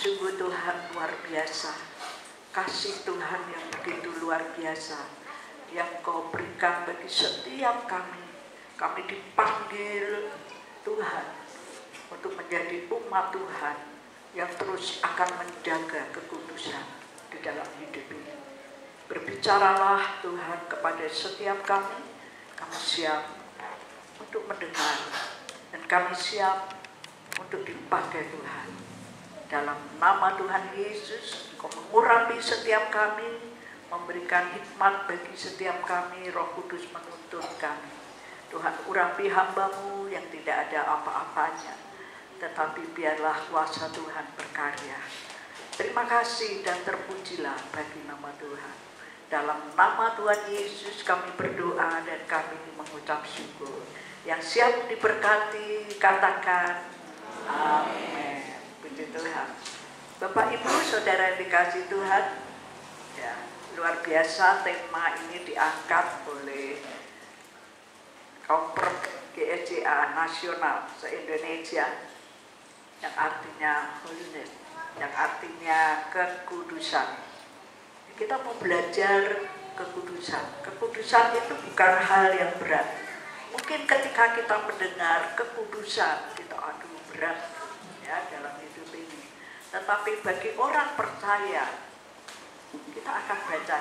Sungguh Tuhan luar biasa, kasih Tuhan yang begitu luar biasa yang Kau berikan bagi setiap kami. Kami dipanggil Tuhan untuk menjadi umat Tuhan yang terus akan menjaga kekudusan di dalam hidup ini. Berbicaralah Tuhan kepada setiap kami siap untuk mendengar dan kami siap untuk dipakai Tuhan. Dalam nama Tuhan Yesus, Kau mengurapi setiap kami, memberikan hikmat bagi setiap kami. Roh Kudus menuntun kami. Tuhan, urapi hamba-Mu yang tidak ada apa-apanya, tetapi biarlah kuasa Tuhan berkarya. Terima kasih dan terpujilah bagi nama Tuhan. Dalam nama Tuhan Yesus kami berdoa dan kami mengucap syukur. Yang siap diberkati katakan amin. Puji Tuhan. Bapak Ibu Saudara yang dikasihi Tuhan, ya, luar biasa tema ini diangkat oleh kaum GSJA nasional se-Indonesia yang artinya holiness, yang artinya kekudusan. Kita mau belajar kekudusan. Kekudusan itu bukan hal yang berat. Mungkin ketika kita mendengar kekudusan, kita aduh berat ya dalam hidup ini. Tetapi bagi orang percaya, kita akan baca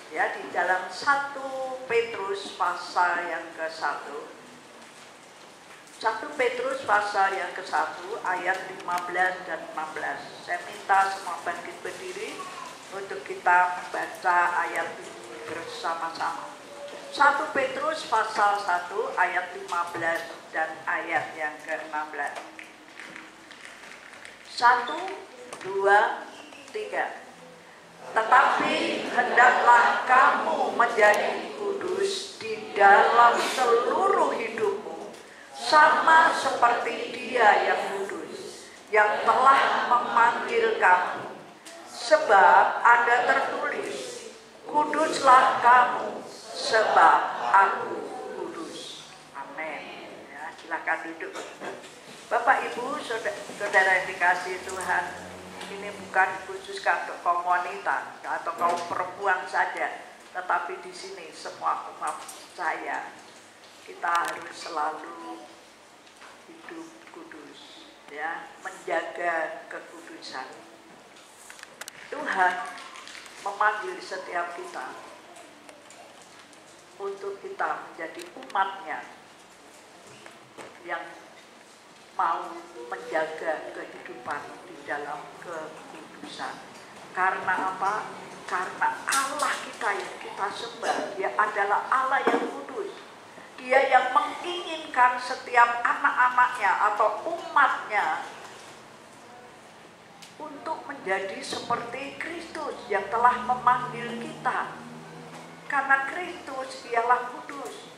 ya di dalam 1 Petrus pasal yang ke-1. 1 Petrus pasal yang ke-1 ayat 15 dan 16. Saya minta semua bangkit berdiri untuk kita membaca ayat ini bersama-sama. 1 Petrus pasal 1 ayat 15 dan ayat yang ke-16. 1, 2, 3. Tetapi hendaklah kamu menjadi kudus di dalam seluruh hidupmu, sama seperti Dia yang kudus, yang telah memanggil kamu. Sebab ada tertulis, kuduslah kamu, sebab aku kudus. Amin. Ya, silakan duduk. Bapak Ibu, saudara yang dikasihi Tuhan, ini bukan khususkan untuk kaum wanita atau kaum perempuan saja, tetapi di sini semua umat saya, kita harus selalu hidup kudus, ya, menjaga kekudusan. Tuhan memanggil setiap kita untuk kita menjadi umat-Nya yang mau menjaga kehidupan di dalam kekudusan. Karena apa? Karena Allah kita yang kita sembah, Dia adalah Allah yang kudus. Dia yang menginginkan setiap anak-anaknya atau umat-Nya untuk menjadi seperti Kristus yang telah memanggil kita. Karena Kristus ialah kudus.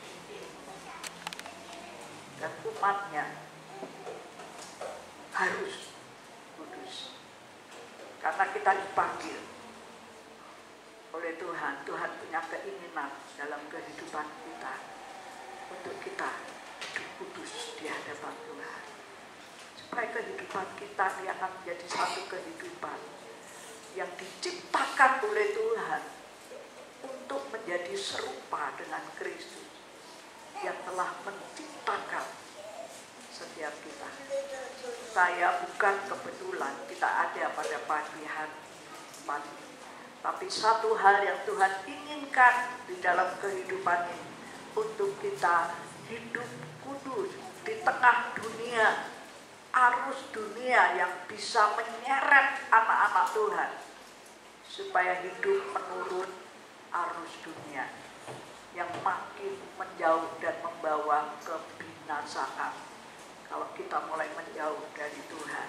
Dan umat-Nya harus kudus. Karena kita dipanggil oleh Tuhan. Tuhan punya keinginan dalam kehidupan kita untuk kita hidup kudus di hadapan Tuhan. Supaya kehidupan kita ini akan menjadi satu kehidupan yang diciptakan oleh Tuhan untuk menjadi serupa dengan Kristus yang telah menciptakan setiap kita. Saya bukan kebetulan kita ada pada pagi hari ini, tapi satu hal yang Tuhan inginkan di dalam kehidupan ini, untuk kita hidup kudus di tengah dunia, arus dunia yang bisa menyeret anak-anak Tuhan, supaya hidup menurut arus dunia yang makin menjauh dan membawa kebinasaan kalau kita mulai menjauh dari Tuhan.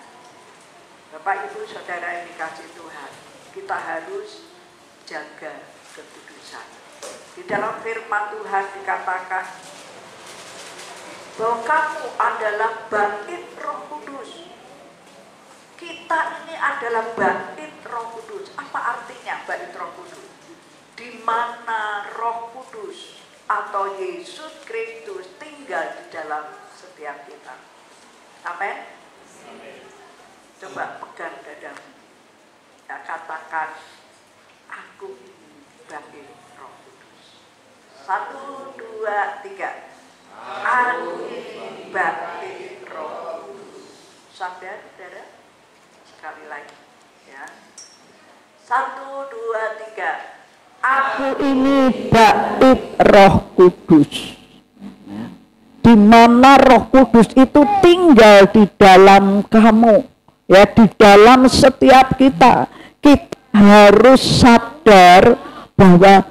Bapak Ibu Saudara yang dikasihi Tuhan, kita harus jaga kekudusan. Di dalam firman Tuhan dikatakan bahwa kamu adalah bait Roh Kudus. Kita ini adalah bait Roh Kudus. Apa artinya bait Roh Kudus? Di mana Roh Kudus atau Yesus Kristus tinggal di dalam setiap kita. Amin. Coba pegang dadamu. Satu, dua, tiga. Aku ini baptis Roh. Sadar, saudara? Sekali lagi, ya. Satu, dua, tiga. Aku ini baptis Roh Kudus. Di mana Roh Kudus itu tinggal di dalam kamu, ya, di dalam setiap kita. Kita harus sadar bahwa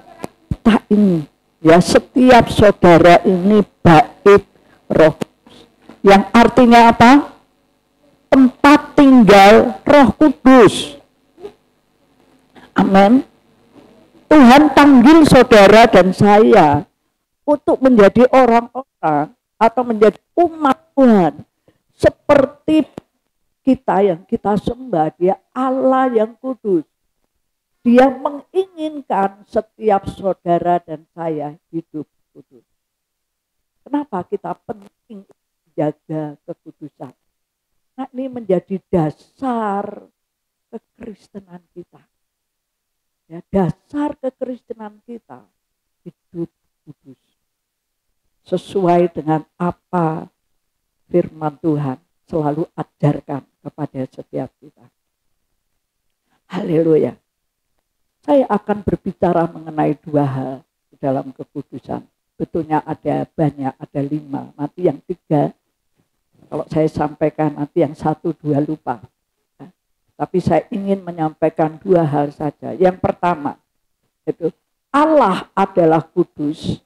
kita ini, ya, setiap saudara ini bait Roh Kudus. Yang artinya apa? Tempat tinggal Roh Kudus. Amin. Tuhan panggil saudara dan saya untuk menjadi orang-orang atau menjadi umat Tuhan seperti kita yang kita sembah. Dia Allah yang kudus. Dia menginginkan setiap saudara dan saya hidup kudus. Kenapa kita penting menjaga kekudusan? Nah, ini menjadi dasar kekristenan kita. Ya, dasar kekristenan kita hidup kudus. Sesuai dengan apa firman Tuhan selalu ajarkan kepada setiap kita. Haleluya. Saya akan berbicara mengenai dua hal di dalam kekudusan. Betulnya ada banyak, ada 5. Nanti yang 3, kalau saya sampaikan nanti yang 1, 2 lupa. Nah, tapi saya ingin menyampaikan 2 hal saja. Yang pertama, itu Allah adalah kudus.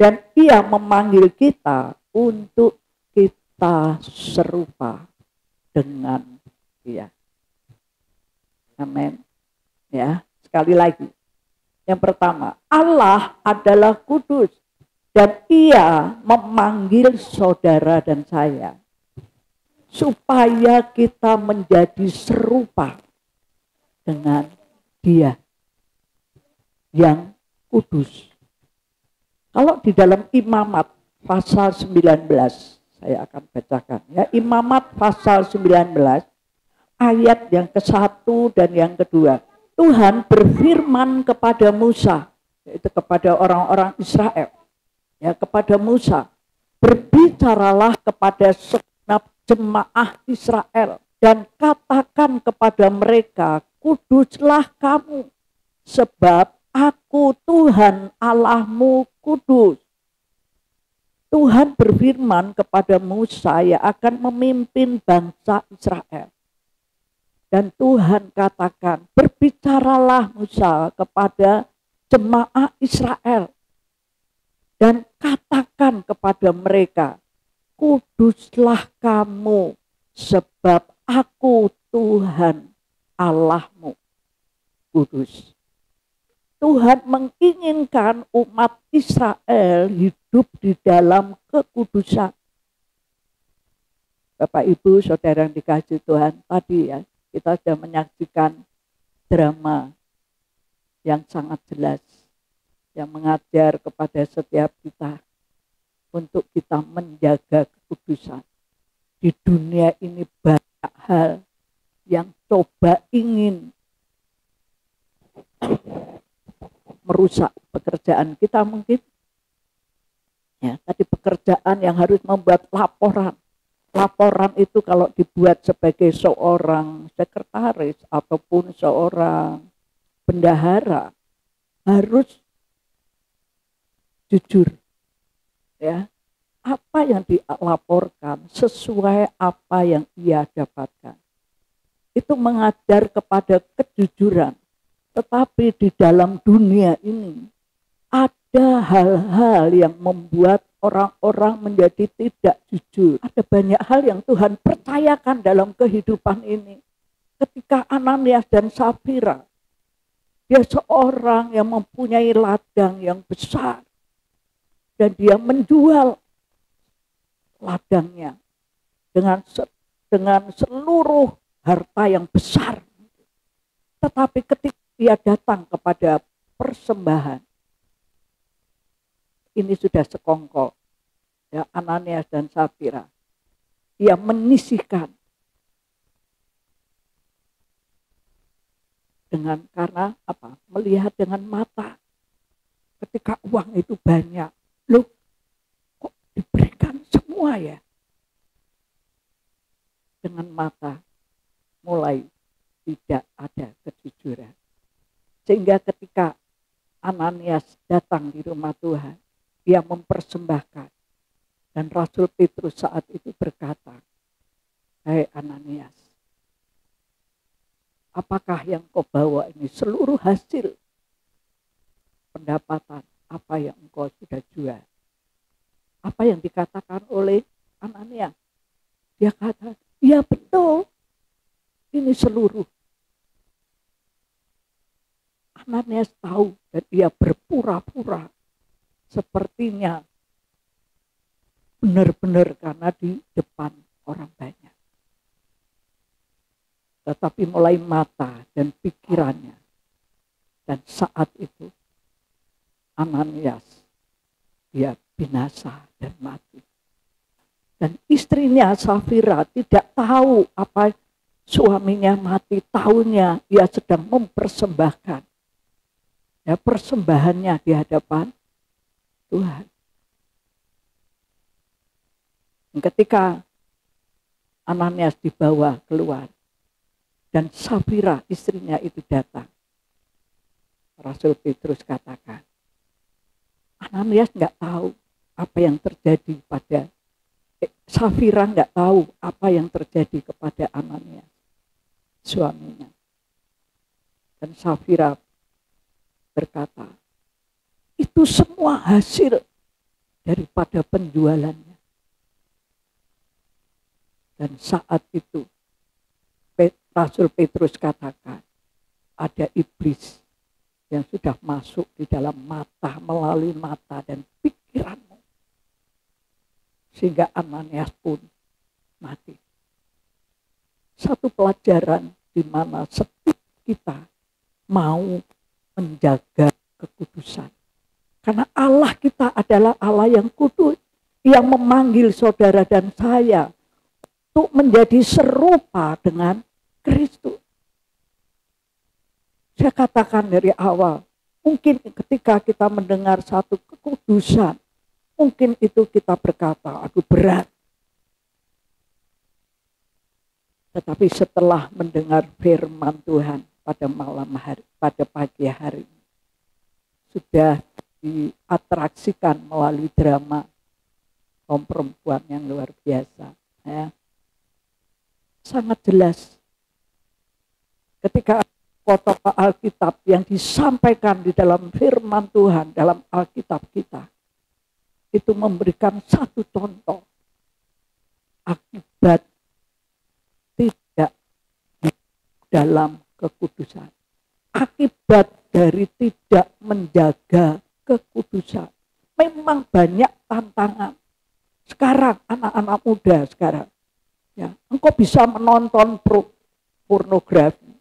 Dan Ia memanggil kita untuk kita serupa dengan Dia. Amin. Ya, sekali lagi. Yang pertama, Allah adalah kudus dan Ia memanggil saudara dan saya supaya kita menjadi serupa dengan Dia yang kudus. Kalau di dalam Imamat pasal 19, saya akan bacakan ya. Imamat pasal 19 ayat yang ke-1 dan yang kedua. Tuhan berfirman kepada Musa, yaitu kepada orang-orang Israel, ya, kepada Musa, berbicaralah kepada segenap jemaah Israel dan katakan kepada mereka, kuduslah kamu, sebab Aku Tuhan Allahmu kudus. Tuhan berfirman kepada Musa yang akan memimpin bangsa Israel. Dan Tuhan katakan, berbicaralah Musa kepada jemaah Israel. Dan katakan kepada mereka, kuduslah kamu, sebab Aku Tuhan Allahmu kudus. Tuhan menginginkan umat Israel hidup di dalam kekudusan. Bapak Ibu Saudara yang dikasihi Tuhan, tadi ya kita sudah menyaksikan drama yang sangat jelas yang mengajar kepada setiap kita untuk kita menjaga kekudusan. Di dunia ini banyak hal yang coba ingin merusak pekerjaan kita mungkin. Ya, tadi pekerjaan yang harus membuat laporan. Laporan itu kalau dibuat sebagai seorang sekretaris ataupun seorang bendahara harus jujur. Ya. Apa yang dilaporkan sesuai apa yang ia dapatkan. Itu mengajar kepada kejujuran. Tetapi di dalam dunia ini ada hal-hal yang membuat orang-orang menjadi tidak jujur. Ada banyak hal yang Tuhan percayakan dalam kehidupan ini. Ketika Ananias dan Safira, dia seorang yang mempunyai ladang yang besar. Dan dia menjual ladangnya dengan seluruh harta yang besar. Tetapi ketika dia datang kepada persembahan, ini sudah sekongkol, ya, Ananias dan Safira. Ia menyisihkan karena apa? Melihat dengan mata ketika uang itu banyak, loh kok diberikan semua ya? Dengan mata mulai tidak ada kejujuran. Sehingga ketika Ananias datang di rumah Tuhan, dia mempersembahkan. Dan Rasul Petrus saat itu berkata, "Hai Ananias, apakah yang kau bawa ini seluruh hasil pendapatan apa yang engkau sudah jual?" Apa yang dikatakan oleh Ananias? Dia kata, "Ya betul, ini seluruh." Ananias tahu dan dia berpura-pura sepertinya benar-benar karena di depan orang banyak. Tetapi mulai mata dan pikirannya. Dan saat itu Ananias dia binasa dan mati. Dan istrinya Safira tidak tahu apa suaminya mati. Tahunya ia sedang mempersembahkan ya, persembahannya di hadapan Tuhan. Ketika Ananias dibawa keluar dan Safira istrinya itu datang, Rasul Petrus katakan, Ananias nggak tahu apa yang terjadi pada Safira, nggak tahu apa yang terjadi kepada Ananias, suaminya. Dan Safira berkata, itu semua hasil daripada penjualannya. Dan saat itu Rasul Petrus katakan, ada iblis yang sudah masuk di dalam mata, melalui mata dan pikiranmu. Sehingga Ananias pun mati. Satu pelajaran di mana setiap kita mau menjaga kekudusan. Karena Allah kita adalah Allah yang kudus, yang memanggil saudara dan saya untuk menjadi serupa dengan Kristus. Saya katakan dari awal, mungkin ketika kita mendengar satu kekudusan, mungkin itu kita berkata, aduh berat. Tetapi setelah mendengar firman Tuhan pada malam hari, pada pagi hari, sudah diatraksikan melalui drama kaum perempuan yang luar biasa. Ya. Sangat jelas. Ketika foto Alkitab yang disampaikan di dalam firman Tuhan, dalam Alkitab kita, itu memberikan satu contoh akibat tidak dalam kekudusan. Akibat dari tidak menjaga kekudusan. Memang banyak tantangan. Sekarang anak-anak muda sekarang, ya, engkau bisa menonton pornografi.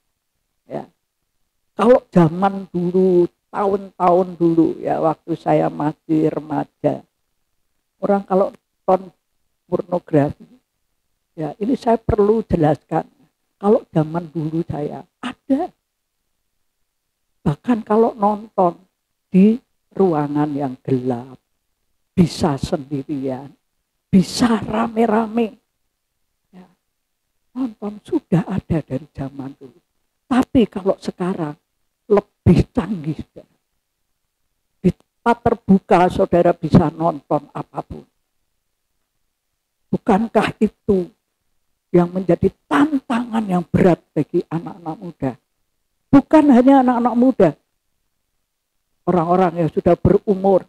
Ya. Kalau zaman dulu, tahun-tahun dulu, ya waktu saya masih remaja, orang kalau nonton pornografi, ya ini saya perlu jelaskan. Kalau zaman dulu saya ada, bahkan kalau nonton di ruangan yang gelap, bisa sendirian, bisa rame-rame. Ya. Nonton sudah ada dari zaman dulu. Tapi kalau sekarang lebih canggih. Di tempat terbuka saudara bisa nonton apapun. Bukankah itu yang menjadi tantangan yang berat bagi anak-anak muda? Bukan hanya anak-anak muda. Orang-orang yang sudah berumur.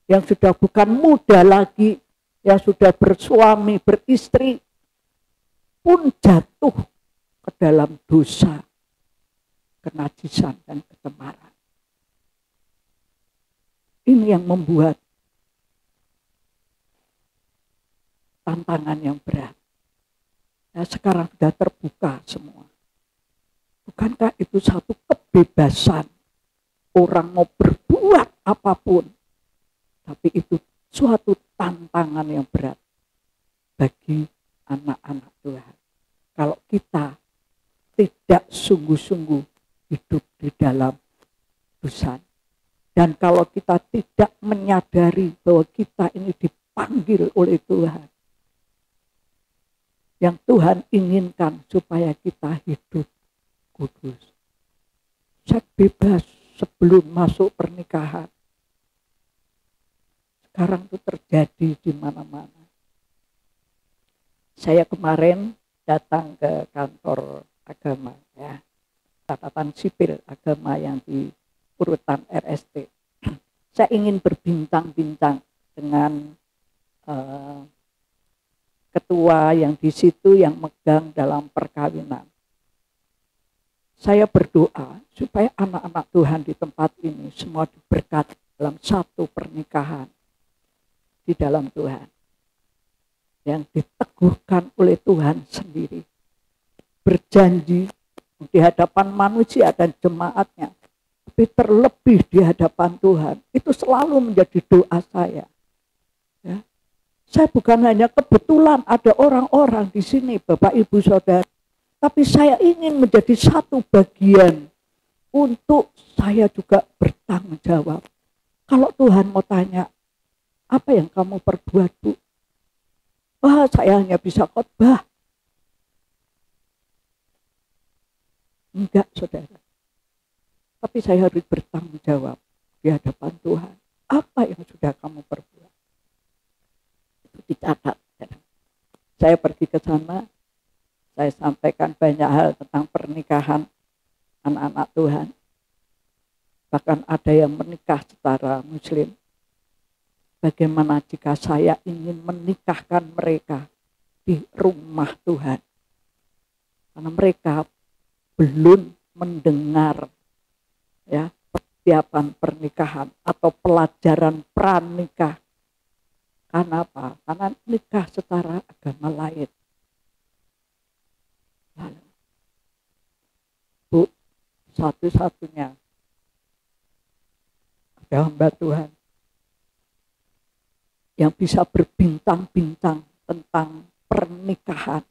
Yang sudah bukan muda lagi. Yang sudah bersuami, beristri. Pun jatuh ke dalam dosa, kenajisan dan kecemaran. Ini yang membuat tantangan yang berat. Nah, sekarang sudah terbuka semua. Bukankah itu satu kebebasan? Orang mau berbuat apapun. Tapi itu suatu tantangan yang berat bagi anak-anak Tuhan. Kalau kita tidak sungguh-sungguh hidup di dalam kekudusan. Dan kalau kita tidak menyadari bahwa kita ini dipanggil oleh Tuhan, yang Tuhan inginkan supaya kita hidup kudus. Seks bebas sebelum masuk pernikahan. Sekarang itu terjadi di mana-mana. Saya kemarin datang ke kantor agama, ya, catatan sipil agama yang di urutan RST. Saya ingin berbincang-bincang dengan ketua yang di situ yang megang dalam perkawinan. Saya berdoa supaya anak-anak Tuhan di tempat ini semua diberkati dalam satu pernikahan di dalam Tuhan, yang diteguhkan oleh Tuhan sendiri, berjanji di hadapan manusia dan jemaatnya, tapi terlebih di hadapan Tuhan. Itu selalu menjadi doa saya. Ya. Saya bukan hanya kebetulan ada orang-orang di sini, Bapak Ibu Saudara, tapi saya ingin menjadi satu bagian untuk saya juga bertanggung jawab. Kalau Tuhan mau tanya, apa yang kamu perbuat, Bu? Wah, saya hanya bisa khotbah. Enggak, saudara. Tapi saya harus bertanggung jawab di hadapan Tuhan. Apa yang sudah kamu perbuat? Itu dicatat. Saya pergi ke sana, saya sampaikan banyak hal tentang pernikahan anak-anak Tuhan. Bahkan ada yang menikah secara Muslim. Bagaimana jika saya ingin menikahkan mereka di rumah Tuhan? Karena mereka belum mendengar, ya, persiapan pernikahan atau pelajaran pranikah. Karena apa? Karena nikah secara agama lain. Lalu, Bu, satu-satunya ada hamba Tuhan yang bisa berbincang-bincang tentang pernikahan.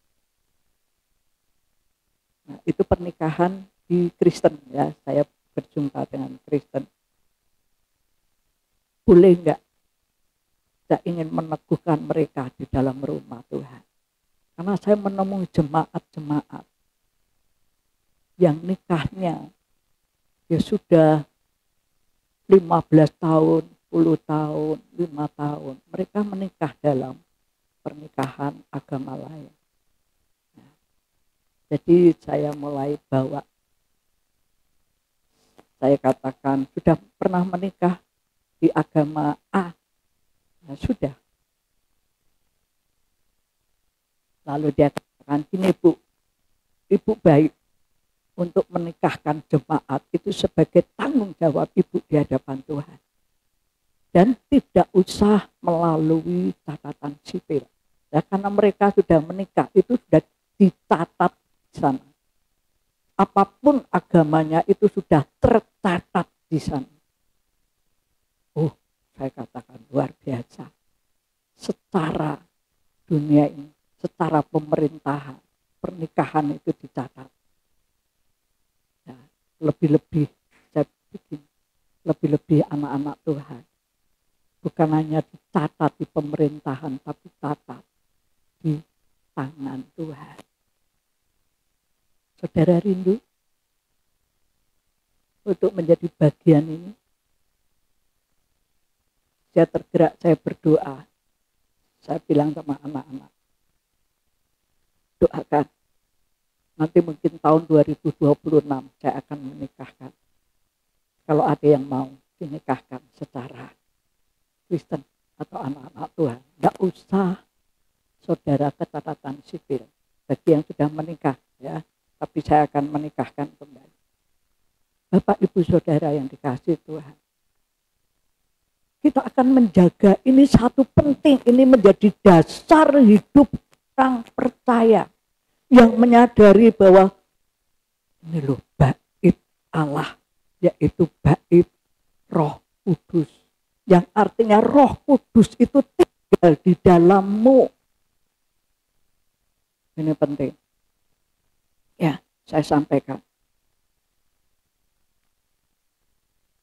Nah, itu pernikahan di Kristen, ya. Saya berjumpa dengan Kristen. Boleh enggak? Saya ingin meneguhkan mereka di dalam rumah Tuhan. Karena saya menemui jemaat-jemaat yang nikahnya ya sudah 15 tahun, 10 tahun, 5 tahun. Mereka menikah dalam pernikahan agama lain. Nah, jadi saya mulai bawa. Saya katakan, sudah pernah menikah di agama A? Nah, sudah. Lalu dia katakan, gini Bu, Ibu baik untuk menikahkan jemaat itu sebagai tanggung jawab Ibu di hadapan Tuhan. Dan tidak usah melalui catatan sipil. Ya, karena mereka sudah menikah, itu sudah dicatat di sana. Apapun agamanya itu sudah tercatat di sana. Oh, saya katakan luar biasa. Secara dunia ini, secara pemerintahan, pernikahan itu dicatat. Ya, lebih-lebih, saya bikin, lebih-lebih anak-anak Tuhan. Bukan hanya dicatat di pemerintahan, tapi catat di tangan Tuhan. Saudara rindu untuk menjadi bagian ini? Saya tergerak, saya berdoa. Saya bilang sama anak-anak, doakan. Nanti mungkin tahun 2026 saya akan menikahkan. Kalau ada yang mau dinikahkan secara Kristen atau anak-anak Tuhan, enggak usah saudara catatan sipil. Bagi yang sudah menikah, ya, tapi saya akan menikahkan kembali. Bapak Ibu Saudara yang dikasihi Tuhan, kita akan menjaga ini satu penting, ini menjadi dasar hidup orang percaya yang menyadari bahwa ini loh bait Allah, yaitu bait Roh Kudus. Yang artinya Roh Kudus itu tinggal di dalammu. Ini penting. Ya, saya sampaikan.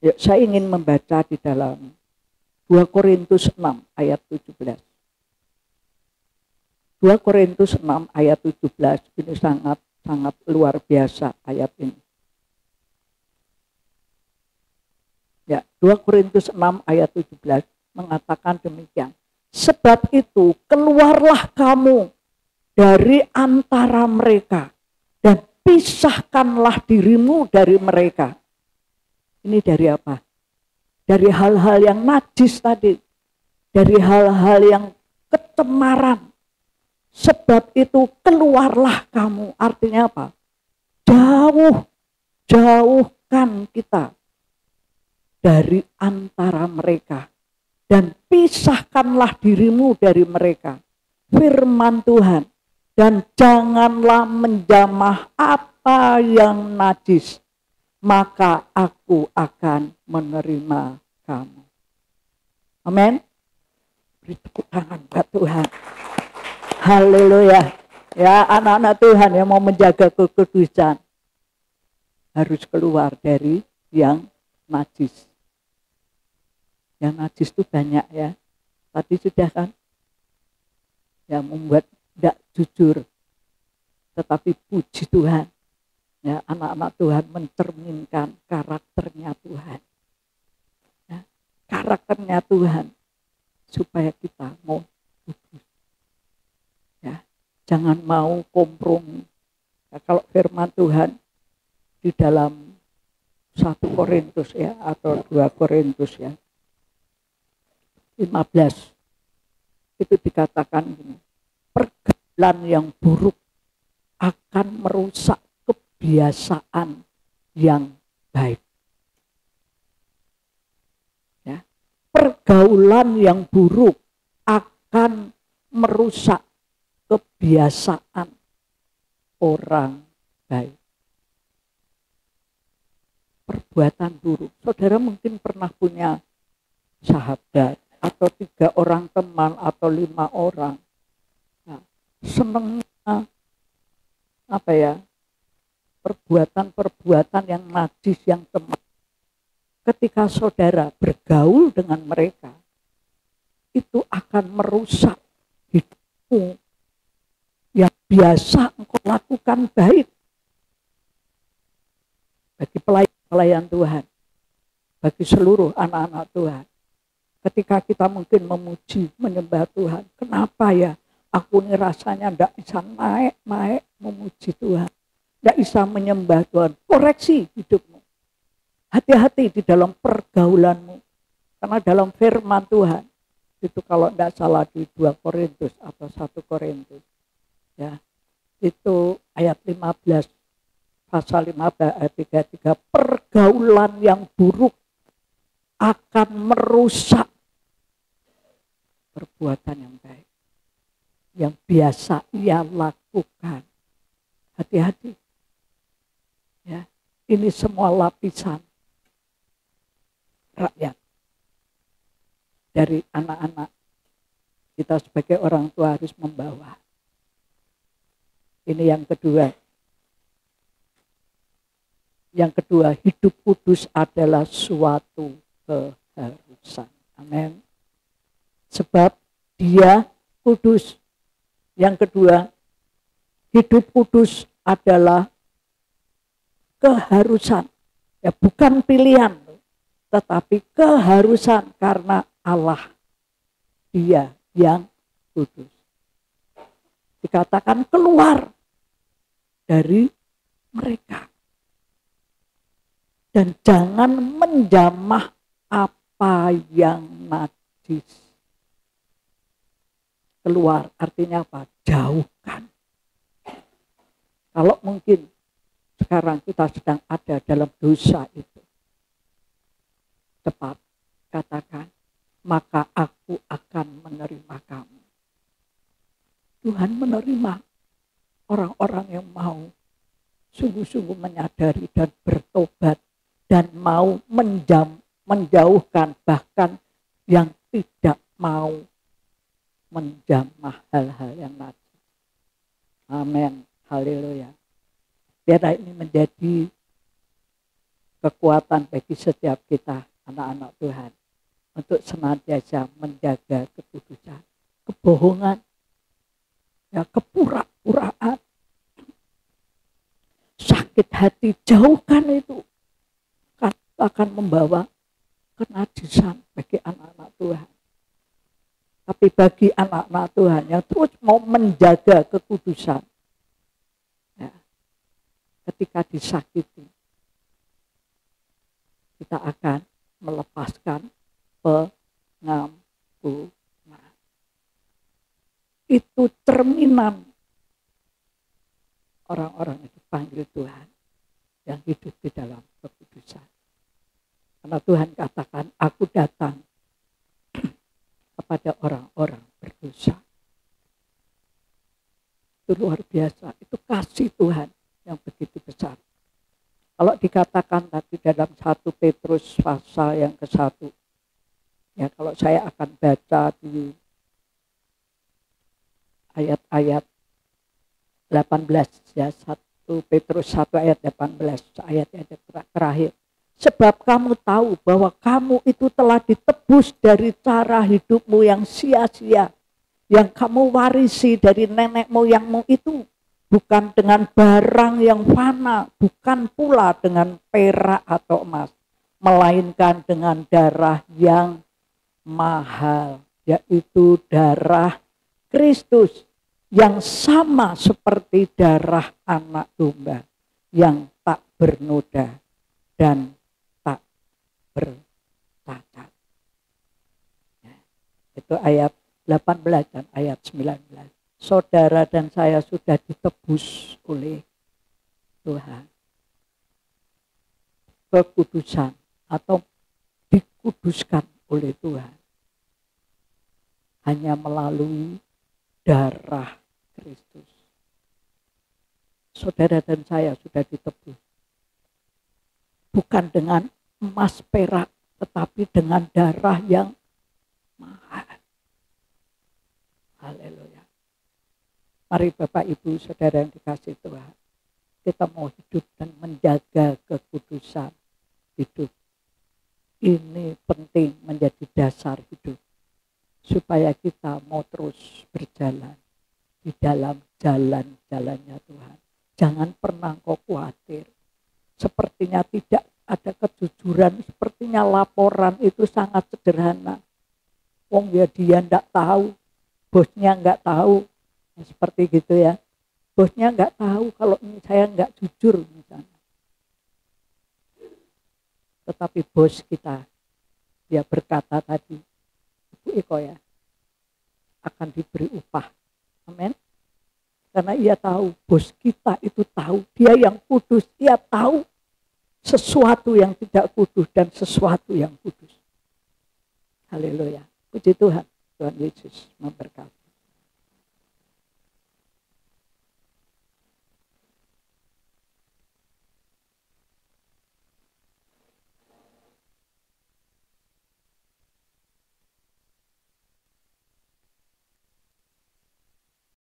Yuk, saya ingin membaca di dalam 2 Korintus 6 ayat 17. 2 Korintus 6 ayat 17 ini sangat luar biasa ayat ini. Ya, 2 Korintus 6 ayat 17 mengatakan demikian. Sebab itu keluarlah kamu dari antara mereka dan pisahkanlah dirimu dari mereka. Ini dari apa? Dari hal-hal yang najis tadi. Dari hal-hal yang kecemaran. Sebab itu keluarlah kamu. Artinya apa? Jauhkan kita dari antara mereka. Dan pisahkanlah dirimu dari mereka. Firman Tuhan. Dan janganlah menjamah apa yang najis. Maka aku akan menerima kamu. Amin. Beri tepuk tangan buat Tuhan. Haleluya. Ya, anak-anak Tuhan yang mau menjaga kekudusan harus keluar dari yang najis. Yang najis itu banyak ya. Tadi sudah kan yang membuat tidak jujur. Tetapi puji Tuhan. Ya, anak-anak Tuhan mencerminkan karakternya Tuhan. Ya, karakternya Tuhan supaya kita mau kudus. Ya, jangan mau kompromi. Ya, kalau firman Tuhan di dalam 1 Korintus ya atau 2 Korintus ya 15 itu dikatakan gini, pergaulan yang buruk akan merusak kebiasaan yang baik. Ya. Pergaulan yang buruk akan merusak kebiasaan orang baik. Perbuatan buruk. Saudara mungkin pernah punya sahabat atau 3 orang teman atau 5 orang. Nah, senengnya apa ya? Perbuatan-perbuatan yang najis, yang teman. Ketika saudara bergaul dengan mereka, itu akan merusak hidupmu yang biasa engkau lakukan baik. Bagi pelayan Tuhan, bagi seluruh anak-anak Tuhan. Ketika kita mungkin memuji, menyembah Tuhan, kenapa ya aku ini rasanya tidak bisa naik memuji Tuhan. Tidak bisa menyembah Tuhan. Koreksi hidupmu. Hati-hati di dalam pergaulanmu. Karena dalam firman Tuhan, itu kalau tidak salah di 2 Korintus atau 1 Korintus. Ya, itu ayat 15, pasal 15 ayat 33. Pergaulan yang buruk akan merusak perbuatan yang baik. Yang biasa ia lakukan. Hati-hati. Ya, ini semua lapisan rakyat dari anak-anak kita sebagai orang tua harus membawa. Ini yang kedua. Yang kedua, hidup kudus adalah suatu keharusan. Amin. Sebab dia kudus. Yang kedua, hidup kudus adalah keharusan. Ya, bukan pilihan, tetapi keharusan karena Allah. Dia yang kudus. Dikatakan keluar dari mereka. Dan jangan menjamah apa yang najis. Keluar artinya apa? Jauhkan. Kalau mungkin sekarang kita sedang ada dalam dosa itu. Tepat katakan, maka aku akan menerima kamu. Tuhan menerima orang-orang yang mau sungguh-sungguh menyadari dan bertobat dan mau menjauhkan bahkan yang tidak mau menjamah hal-hal yang najis. Amin. Haleluya. Biar ini menjadi kekuatan bagi setiap kita, anak-anak Tuhan, untuk senantiasa menjaga kekudusan. Kebohongan, ya, kepura-puraan, sakit hati, jauhkan itu. Akan membawa kenajisan bagi anak-anak Tuhan. Tapi bagi anak-anak Tuhan yang terus mau menjaga kekudusan, ya, ketika disakiti, kita akan melepaskan pengampunan. Itu cerminan orang-orang yang dipanggil Tuhan, yang hidup di dalam kekudusan. Karena Tuhan katakan, aku datang kepada orang-orang berdosa. Itu luar biasa, itu kasih Tuhan yang begitu besar. Kalau dikatakan tadi dalam 1 Petrus pasal yang ke-1, ya, kalau saya akan baca di ayat-ayat 18, ya, 1 Petrus 1 ayat 18, ayat terakhir. Sebab kamu tahu bahwa kamu itu telah ditebus dari cara hidupmu yang sia-sia, yang kamu warisi dari nenek moyangmu itu, bukan dengan barang yang fana, bukan pula dengan perak atau emas, melainkan dengan darah yang mahal, yaitu darah Kristus, yang sama seperti darah anak domba, yang tak bernoda dan tak bercacat. Ya, itu ayat 18 dan ayat 19. Saudara dan saya sudah ditebus oleh Tuhan. Kekudusan atau dikuduskan oleh Tuhan hanya melalui darah Kristus. Saudara dan saya sudah ditebus. Bukan dengan emas perak, tetapi dengan darah yang mahal. Haleluya. Mari Bapak Ibu Saudara yang dikasihi Tuhan, kita mau hidup dan menjaga kekudusan hidup. Ini penting menjadi dasar hidup, supaya kita mau terus berjalan di dalam jalan-jalannya Tuhan. Jangan pernah kau khawatir. Sepertinya tidak ada kejujuran, sepertinya laporan itu sangat sederhana. Wong ya dia enggak tahu, bosnya enggak tahu. Seperti gitu ya. Bosnya enggak tahu kalau saya enggak jujur misalnya. Tetapi bos kita, dia berkata tadi, Ibu Eko ya, akan diberi upah. Amin. Karena ia tahu, bos kita itu tahu, dia yang kudus, dia tahu sesuatu yang tidak kudus dan sesuatu yang kudus. Haleluya. Puji Tuhan, Tuhan Yesus memberkati.